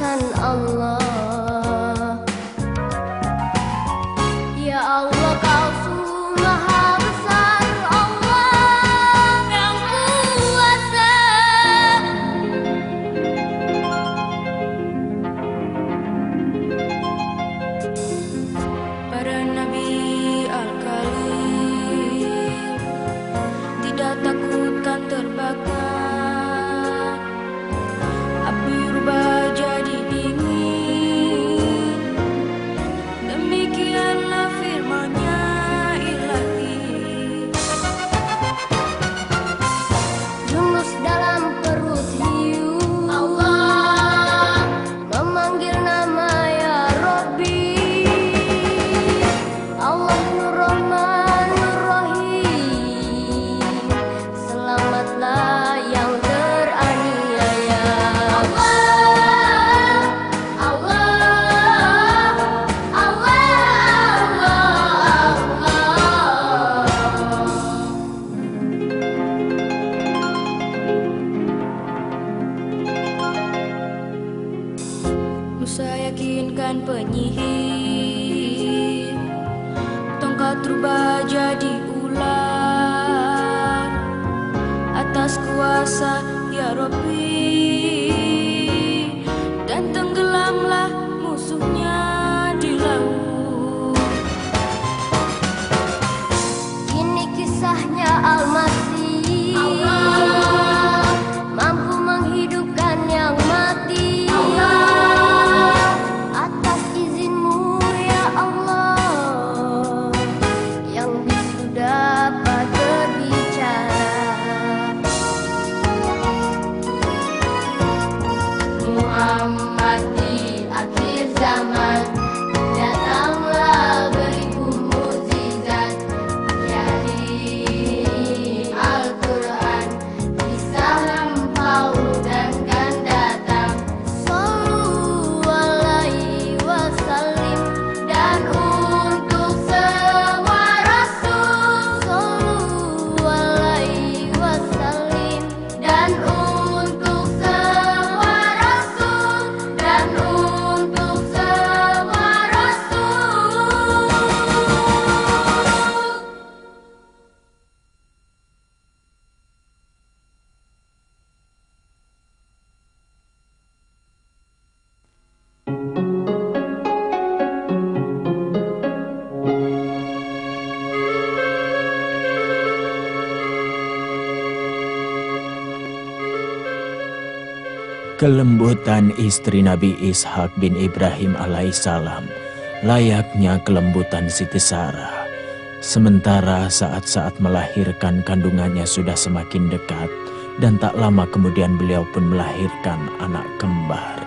Tuhan Allah. Ya Allah, Kau sungguh maha besar, Allah yang kuasa. Para nabi al-Khalil tidak takutkan terbakar, api rubah jadi dingin. Demikianlah firman-Nya Ilahi. Yunus dalam perut hiu, Allah memanggil nama ya Rabbi. Allah Nur Rahman Nur Rahim, selamatlah yang teraniaya. Allah, Allah, Allah, Allah. Musa yakinkan penyihir, tongkat rubah jadi ular atas kuasa ya Rabbi, dan tenggelamlah musuhnya di laut. Ini kisahnya Al-Masih, Allah mampu menghidupkan yang mati. Allah, atas izin-Mu ya Allah, yang bisu dapat berbicara. Muhammad di akhir zaman, datanglah beriku mukjizat, yakni Al-Quran, kisah lampau dan akan datang. Sallu alaihi wasallim, dan untuk semua rasul. Sallu alaihi wasallim, dan untuk semua rasul, dan untuk semua rasul. Kelembutan istri Nabi Ishak bin Ibrahim alaihissalam layaknya kelembutan Siti Sarah. Sementara saat-saat melahirkan kandungannya sudah semakin dekat, dan tak lama kemudian beliau pun melahirkan anak kembar.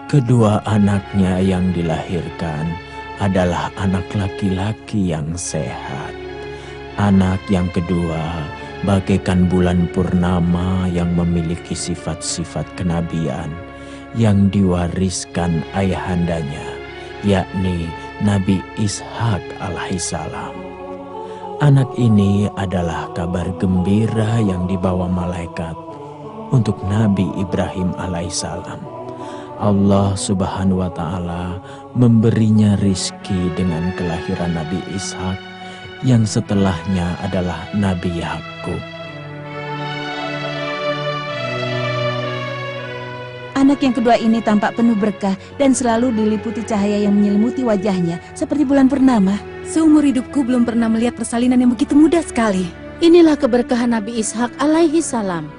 Kedua anaknya yang dilahirkan adalah anak laki-laki yang sehat. Anak yang kedua bagaikan bulan purnama yang memiliki sifat-sifat kenabian yang diwariskan ayahandanya, yakni Nabi Ishak alaihissalam. Anak ini adalah kabar gembira yang dibawa malaikat untuk Nabi Ibrahim alaihissalam. Allah subhanahu wa ta'ala memberinya rizki dengan kelahiran Nabi Ishak, yang setelahnya adalah Nabi Yakub. Anak yang kedua ini tampak penuh berkah dan selalu diliputi cahaya yang menyelimuti wajahnya seperti bulan purnama. Seumur hidupku belum pernah melihat persalinan yang begitu mudah sekali. Inilah keberkahan Nabi Ishak alaihi salam.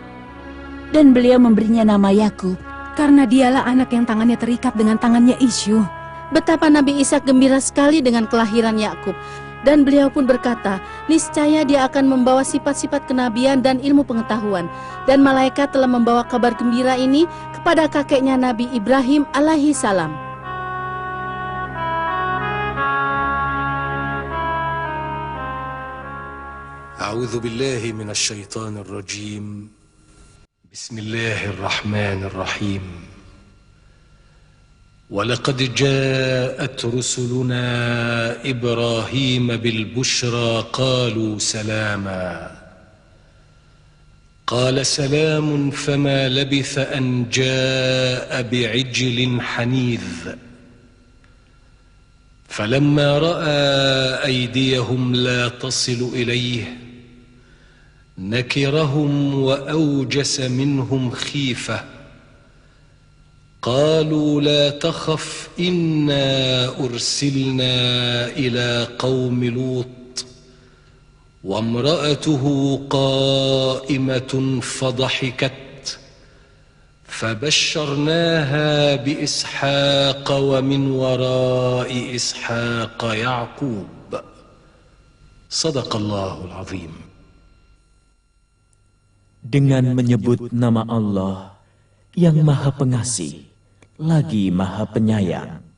Dan beliau memberinya nama Yakub, Karena dialah anak yang tangannya terikat dengan tangannya Isyu. Betapa Nabi Ishak gembira sekali dengan kelahiran Yakub. Dan beliau pun berkata, niscaya dia akan membawa sifat-sifat kenabian dan ilmu pengetahuan. Dan malaikat telah membawa kabar gembira ini kepada kakeknya Nabi Ibrahim alaihi salam. A'udzu billahi minasy syaithanir rajim. Bismillahirrahmanirrahim. ولقد جاءت رسلنا إبراهيم بالبشرى قالوا سلاما قال سلام فما لبث أن جاء بعجل حنيذ فلما رأى أيديهم لا تصل إليه نكرهم وأوجس منهم خيفة قالوا لا تخف إنا أرسلنا إلى قوم لوط وامرأته قائمة فضحكت فبشرناها بإسحاق ومن وراء إسحاق يعقوب صدق الله العظيم. Dengan menyebut nama Allah yang Maha Pengasih lagi Maha Penyayang.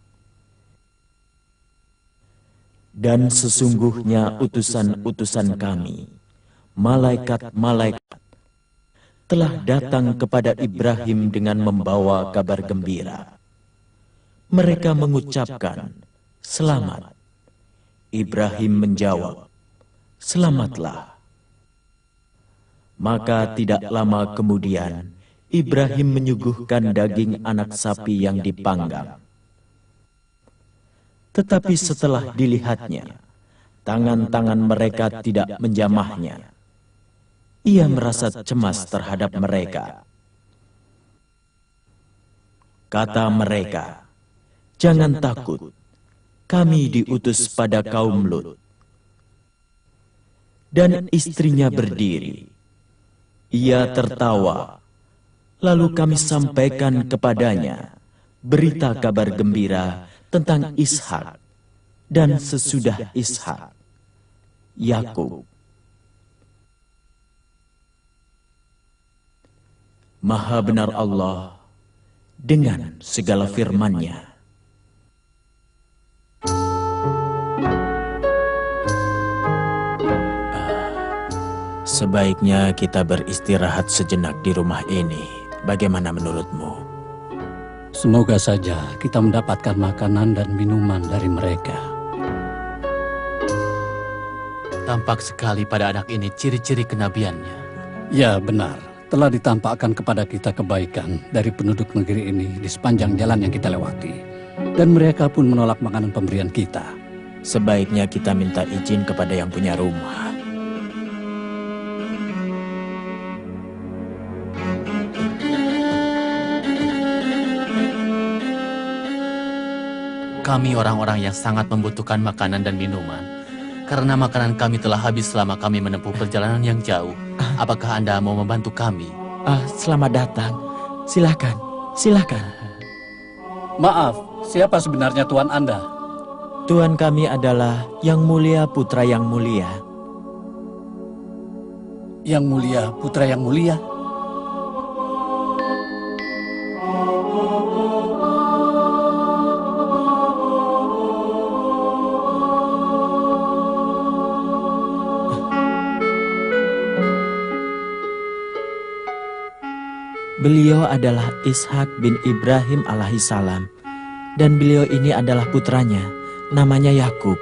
Dan sesungguhnya utusan-utusan kami, malaikat-malaikat, telah datang kepada Ibrahim dengan membawa kabar gembira. Mereka mengucapkan, "Selamat." Ibrahim menjawab, "Selamatlah." Maka tidak lama kemudian, Ibrahim menyuguhkan daging anak sapi yang dipanggang. Tetapi setelah dilihatnya, tangan-tangan mereka tidak menjamahnya. Ia merasa cemas terhadap mereka. Kata mereka, "Jangan takut, kami diutus pada kaum Lut." Dan istrinya berdiri. Ia tertawa. Lalu kami sampaikan kepadanya berita kabar gembira tentang Ishak, dan sesudah Ishak, Yakub. Maha benar Allah dengan segala firman-Nya. Sebaiknya kita beristirahat sejenak di rumah ini. Bagaimana menurutmu? Semoga saja kita mendapatkan makanan dan minuman dari mereka. Tampak sekali pada anak ini ciri-ciri kenabiannya. Ya, benar. Telah ditampakkan kepada kita kebaikan dari penduduk negeri ini di sepanjang jalan yang kita lewati. Dan mereka pun menolak makanan pemberian kita. Sebaiknya kita minta izin kepada yang punya rumah. Kami orang-orang yang sangat membutuhkan makanan dan minuman. Karena makanan kami telah habis selama kami menempuh perjalanan yang jauh. Apakah Anda mau membantu kami? Selamat datang. Silakan, silakan. Maaf, siapa sebenarnya Tuan Anda? Tuan kami adalah Yang Mulia Putra Yang Mulia. Yang Mulia Putra Yang Mulia? Beliau adalah Ishak bin Ibrahim alaihissalam, dan beliau ini adalah putranya, namanya Yakub.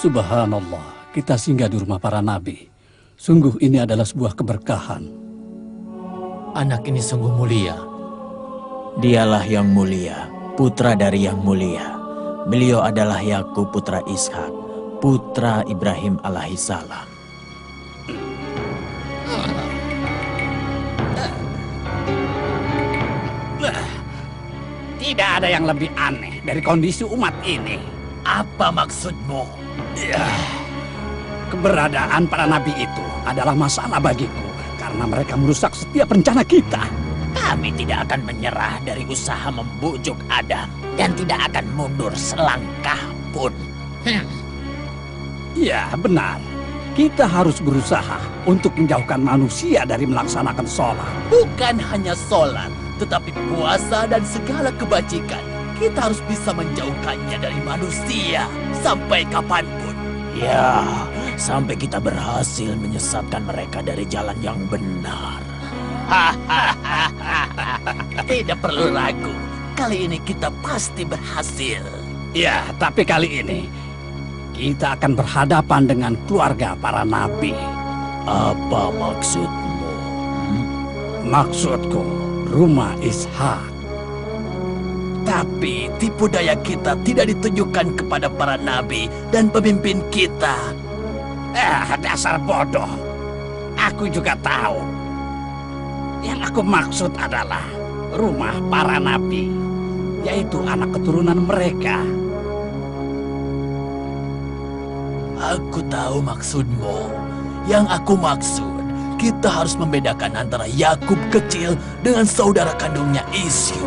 Subhanallah, kita singgah di rumah para nabi. Sungguh ini adalah sebuah keberkahan. Anak ini sungguh mulia. Dialah Yang Mulia, putra dari Yang Mulia. Beliau adalah Yakub putra Ishak, putra Ibrahim alaihissalam. Tidak ada yang lebih aneh dari kondisi umat ini. Apa maksudmu? Keberadaan para nabi itu adalah masalah bagiku karena mereka merusak setiap rencana kita. Kami tidak akan menyerah dari usaha membujuk Adam dan tidak akan mundur selangkah pun. Ya, benar. Kita harus berusaha untuk menjauhkan manusia dari melaksanakan sholat. Bukan hanya sholat, Tetapi puasa dan segala kebajikan, kita harus bisa menjauhkannya dari manusia sampai kapanpun. Ya, sampai kita berhasil menyesatkan mereka dari jalan yang benar. Tidak perlu ragu, kali ini kita pasti berhasil. Ya, tapi kali ini kita akan berhadapan dengan keluarga para nabi. Apa maksudmu? Maksudku, rumah Ishak. Tapi tipu daya kita tidak ditujukan kepada para nabi dan pemimpin kita. Dasar bodoh. Aku juga tahu. Yang aku maksud adalah rumah para nabi, yaitu anak keturunan mereka. Aku tahu maksudmu. Yang aku maksud, kita harus membedakan antara Yakub kecil dengan saudara kandungnya Ishyu.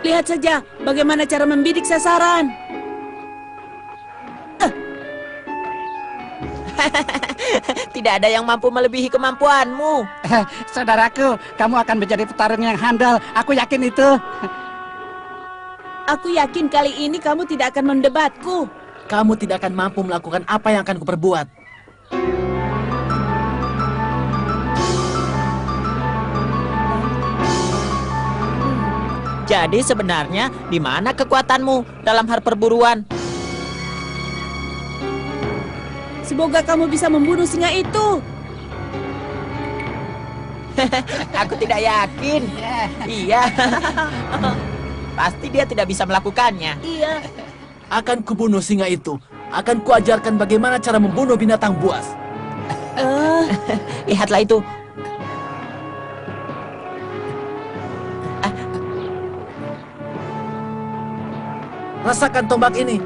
Lihat saja bagaimana cara membidik sasaran. Tidak ada yang mampu melebihi kemampuanmu. Saudaraku, kamu akan menjadi petarung yang handal. Aku yakin itu. Aku yakin kali ini kamu tidak akan mendebatku. Kamu tidak akan mampu melakukan apa yang akan kuperbuat. Jadi sebenarnya di mana kekuatanmu dalam hal perburuan? Semoga kamu bisa membunuh singa itu. Aku tidak yakin. Iya. Pasti dia tidak bisa melakukannya. Iya. Akan kubunuh singa itu. Akan kuajarkan bagaimana cara membunuh binatang buas. Lihatlah itu. Rasakan tombak ini.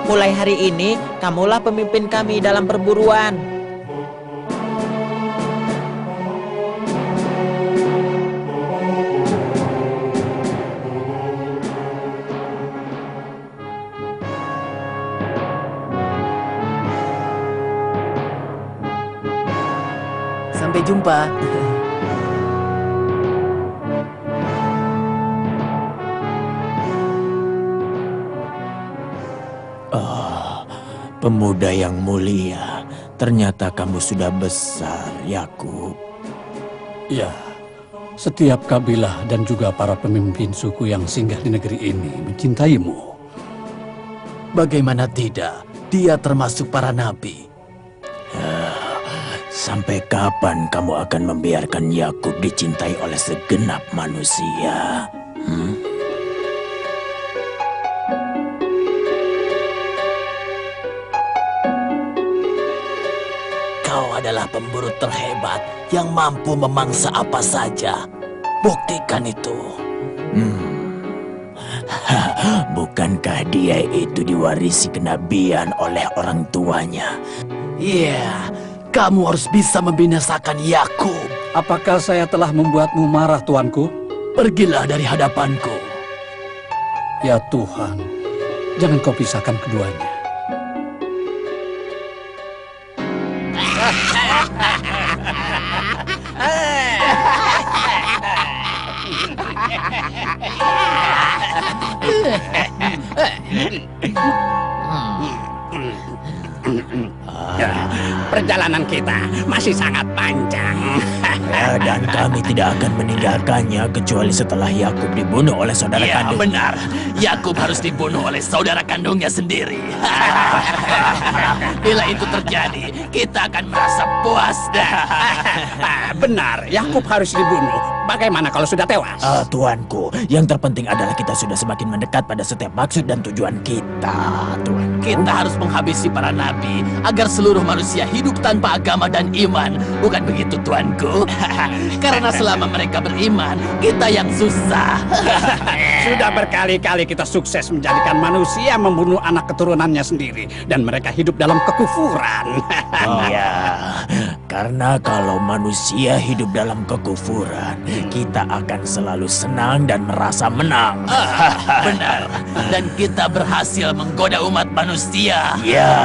Mulai hari ini, kamulah pemimpin kami dalam perburuan. Sampai jumpa. Pemuda yang mulia, ternyata kamu sudah besar, Yakub. Ya, setiap kabilah dan juga para pemimpin suku yang singgah di negeri ini mencintaimu. Bagaimana tidak? Dia termasuk para nabi. Sampai kapan kamu akan membiarkan Yakub dicintai oleh segenap manusia? Kau adalah pemburu terhebat yang mampu memangsa apa saja. Buktikan itu. Bukankah dia itu diwarisi kenabian oleh orang tuanya? Iya, kamu harus bisa membinasakan Yakub. Apakah saya telah membuatmu marah, tuanku? Pergilah dari hadapanku. Ya Tuhan, jangan kau pisahkan keduanya. Perjalanan kita masih sangat panjang. Dan kami tidak akan meninggalkannya kecuali setelah Yakub dibunuh oleh saudara kandungnya. Benar, Yakub harus dibunuh oleh saudara kandungnya sendiri. Bila itu terjadi, kita akan merasa puas. Benar, Yakub harus dibunuh. Bagaimana kalau sudah tewas? Tuanku, yang terpenting adalah kita sudah semakin mendekat pada setiap maksud dan tujuan kita, Tuan. Kita harus menghabisi para nabi agar seluruh manusia hidup tanpa agama dan iman. Bukan begitu, tuanku? Karena selama mereka beriman, kita yang susah. Sudah berkali-kali kita sukses menjadikan manusia membunuh anak keturunannya sendiri. Dan mereka hidup dalam kekufuran. Iya, karena kalau manusia hidup dalam kekufuran, kita akan selalu senang dan merasa menang. Benar. Dan kita berhasil menggoda umat manusia. Ya.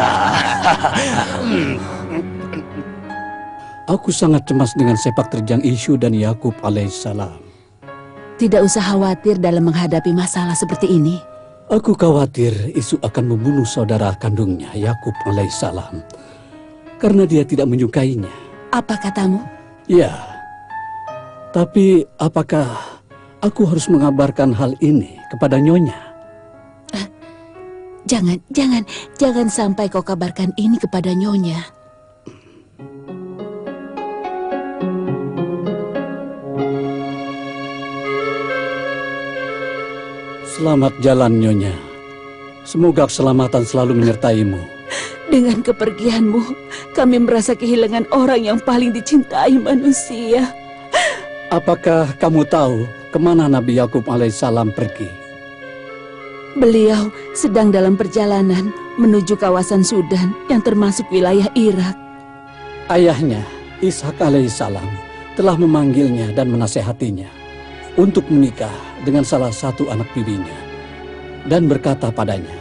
Aku sangat cemas dengan sepak terjang Isyu dan Yakub alaihissalam. Tidak usah khawatir dalam menghadapi masalah seperti ini. Aku khawatir Isyu akan membunuh saudara kandungnya Yakub alaihissalam karena dia tidak menyukainya. Apa katamu? Ya, tapi apakah aku harus mengabarkan hal ini kepada Nyonya? Jangan sampai kau kabarkan ini kepada Nyonya. Selamat jalan, Nyonya. Semoga keselamatan selalu menyertaimu. Dengan kepergianmu, kami merasa kehilangan orang yang paling dicintai manusia. Apakah kamu tahu kemana Nabi Yakub alaihissalam pergi? Beliau sedang dalam perjalanan menuju kawasan Sudan yang termasuk wilayah Irak. Ayahnya, Ishak alaihissalam, telah memanggilnya dan menasehatinya untuk menikah dengan salah satu anak bibinya dan berkata padanya,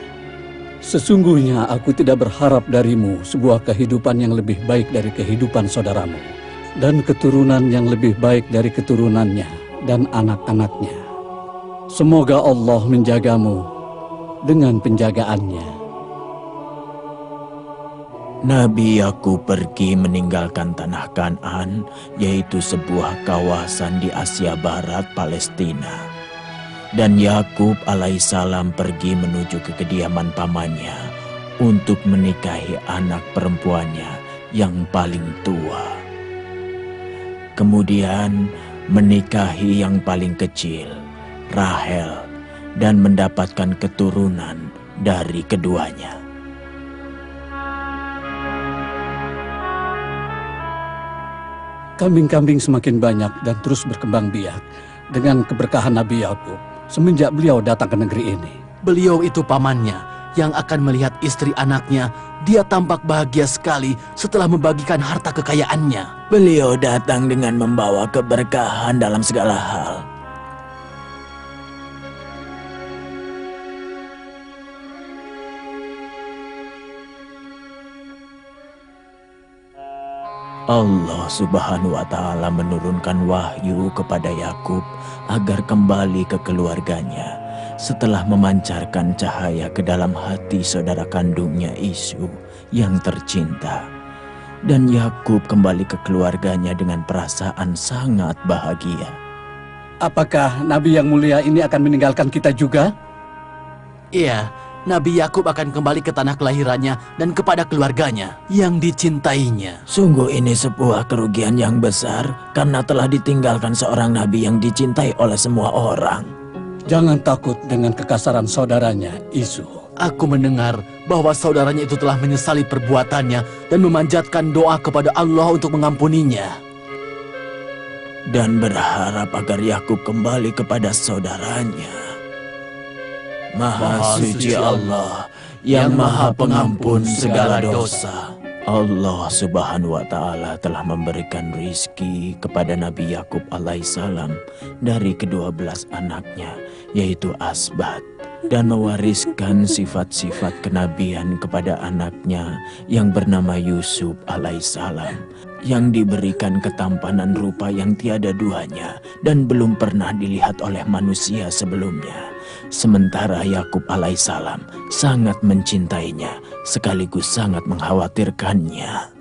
"Sesungguhnya aku tidak berharap darimu sebuah kehidupan yang lebih baik dari kehidupan saudaramu dan keturunan yang lebih baik dari keturunannya dan anak-anaknya. Semoga Allah menjagamu dengan penjagaannya." Nabi Yakub pergi meninggalkan tanah Kan'an, yaitu sebuah kawasan di Asia Barat, Palestina. Dan Yakub alaihissalam pergi menuju ke kediaman pamannya untuk menikahi anak perempuannya yang paling tua. Kemudian menikahi yang paling kecil, Rahel, dan mendapatkan keturunan dari keduanya. Kambing-kambing semakin banyak dan terus berkembang biak dengan keberkahan Nabi Yakub semenjak beliau datang ke negeri ini. Beliau itu pamannya yang akan melihat istri anaknya. Dia tampak bahagia sekali setelah membagikan harta kekayaannya. Beliau datang dengan membawa keberkahan dalam segala hal. Allah Subhanahu wa Ta'ala menurunkan wahyu kepada Yakub agar kembali ke keluarganya setelah memancarkan cahaya ke dalam hati saudara kandungnya Isyu yang tercinta. Dan Yakub kembali ke keluarganya dengan perasaan sangat bahagia. Apakah Nabi yang mulia ini akan meninggalkan kita juga? Iya, Nabi Yakub akan kembali ke tanah kelahirannya dan kepada keluarganya yang dicintainya. Sungguh ini sebuah kerugian yang besar karena telah ditinggalkan seorang nabi yang dicintai oleh semua orang. Jangan takut dengan kekasaran saudaranya, Isyu. Aku mendengar bahwa saudaranya itu telah menyesali perbuatannya dan memanjatkan doa kepada Allah untuk mengampuninya. Dan berharap agar Yakub kembali kepada saudaranya. Maha suci Allah yang maha pengampun segala dosa. Allah Subhanahu wa Ta'ala telah memberikan rizki kepada Nabi Yakub alaihissalam dari ke-12 anaknya, yaitu Asbat, dan mewariskan sifat-sifat kenabian kepada anaknya yang bernama Yusuf alaihissalam, yang diberikan ketampanan rupa yang tiada duanya dan belum pernah dilihat oleh manusia sebelumnya. Sementara Yakub alaihissalam sangat mencintainya sekaligus sangat mengkhawatirkannya.